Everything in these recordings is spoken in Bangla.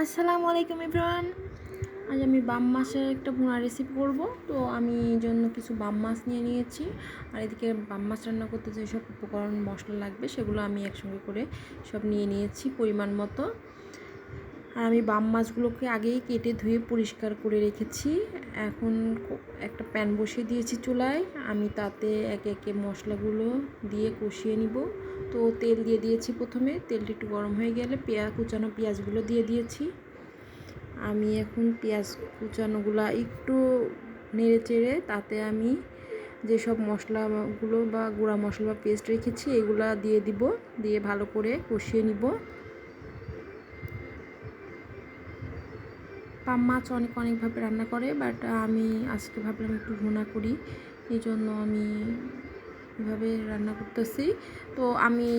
আসসালামু আলাইকুম এভরিওয়ান। আজ আমি বাম মাছের একটা ভুনা রেসিপি করব। তো আমি এই জন্য কিছু বাম মাছ নিয়ে নিয়েছি, আর এদিকে বাম মাছ রান্না করতে যেসব উপকরণ মশলা লাগবে সেগুলো আমি একসঙ্গে করে সব নিয়ে নিয়েছি পরিমাণ মতো। আর আমি বাম মাছগুলোকে আগেই কেটে ধুয়ে পরিষ্কার করে রেখেছি। এখন একটা প্যান বসিয়ে দিয়েছি চুলায়, আমি তাতে একে একে মশলাগুলো দিয়ে কষিয়ে নিব। তো তেল দিয়ে দিয়েছি, প্রথমে তেলটা একটু গরম হয়ে গেলে কুচানো পেঁয়াজগুলো দিয়ে দিয়েছি। আমি এখন পেঁয়াজ কুচানোগুলো একটু নেড়ে চেড়ে তাতে আমি যেসব মশলাগুলো বা গুঁড়া মশলা বা পেস্ট রেখেছি এগুলা দিয়ে দিব, দিয়ে ভালো করে কষিয়ে নিব। পাম মাছ অনেকভাবে রান্না করে, বাট আমি আজকে ভাবলাম একটু ভুনা করি, এই জন্য আমি এভাবে রান্না করতেছি। তো আমি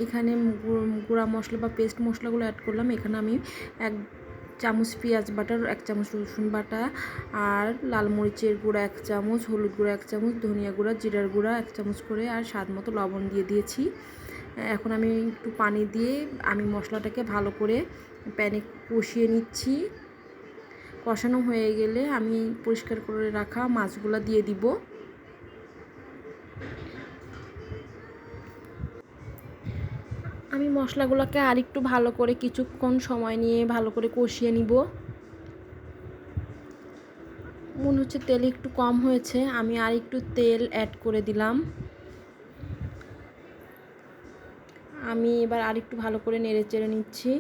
এখানে গুঁড়া মশলা বা পেস্ট মশলাগুলো অ্যাড করলাম। এখানে আমি 1 চামচ পেঁয়াজ বাটা, 1 চামচ রসুন বাটা, আর লাল মরিচের গুঁড়া 1 চামচ, হলুদ গুঁড়া 1 চামচ, ধনিয়া গুঁড়া, জিরার গুঁড়া 1 চামচ করে, আর স্বাদ মতো লবণ দিয়ে দিয়েছি। এখন আমি একটু পানি দিয়ে আমি মশলাটাকে ভালো করে প্যানে কষিয়ে নিচ্ছি। কষানো হয়ে গেলে আমি পরিষ্কার করে রাখা মাছগুলো দিয়ে দিব। আমি মশলাগুলোকে আরেকটু ভালো করে কিছুক্ষণ সময় নিয়ে ভালো করে কষিয়ে নিব। মনে হচ্ছে তেল একটু কম হয়েছে, আমি আর একটু তেল অ্যাড করে দিলাম। আমি এবার আরেকটু ভালো করে নেড়ে চেড়ে নিচ্ছি।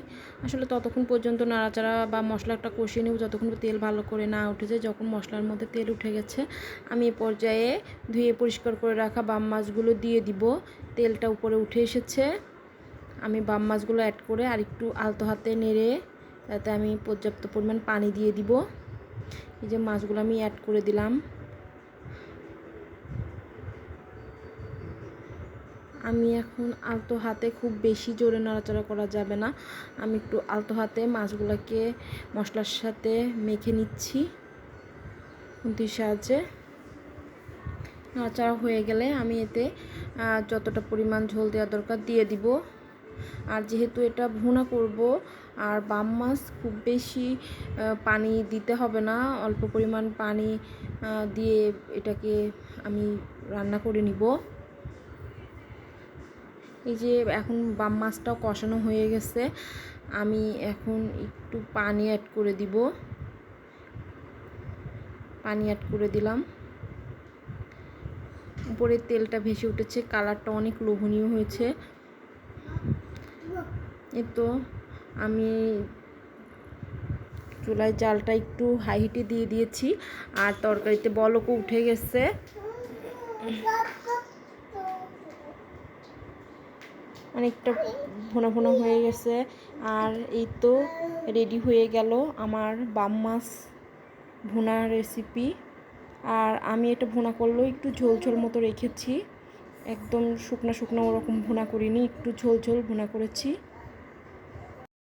আসলে ততক্ষণ পর্যন্ত নাড়াচাড়া বা মশলাটা কষিয়ে নেব যতক্ষণ তেল ভালো করে না উঠে যায়। যখন মশলার মধ্যে তেল উঠে গেছে আমি এ পর্যায়ে ধুয়ে পরিষ্কার করে রাখা বাম মাছগুলো দিয়ে দিব। তেলটা উপরে উঠে এসেছে, আমি বাম মাছগুলো অ্যাড করে আরেকটু আলতো হাতে নেড়ে তাতে আমি পর্যাপ্ত পরিমাণ পানি দিয়ে দিব। এই যে মাছগুলো আমি অ্যাড করে দিলাম। আমি এখন আলতো হাতে, খুব বেশি জোরে নাড়াচাড়া করা যাবে না, আমি একটু আলতো হাতে মাছগুলোকে মশলার সাথে মেখে নিচ্ছি খুন্তির সাহায্যে। নাড়াচাড়া হয়ে গেলে আমি এতে যতটা পরিমাণ ঝোল দেওয়া দরকার দিয়ে দিব। আর যেহেতু এটা ভুনা করব আর বাম মাছ, খুব বেশি পানি দিতে হবে না, অল্প পরিমাণ পানি দিয়ে এটাকে আমি রান্না করে নিব। এই যে এখন বাম মাছটাও কষানো হয়ে গেছে, আমি এখন একটু পানি অ্যাড করে দিব। পানি অ্যাড করে দিলাম। উপরে তেলটা ভেসে উঠেছে, কালারটা অনেক লোভনীয় হয়েছে। এই তো আমি চুলায় জালটা একটু হাই হিটে দিয়ে দিয়েছি, আর তরকারিতে বলকও উঠে গেছে। অনেকটা ভুনা ভুনা হয়ে গেছে, আর এই তো রেডি হয়ে গেল আমার বাম মাছ ভুনা রেসিপি। আর আমি এটা ভুনা করলেও একটু ঝোল ঝোল মতো রেখেছি, একদম শুকনো শুকনো ওরকম ভুনা করিনি, একটু ঝোল ঝোল ভুনা করেছি।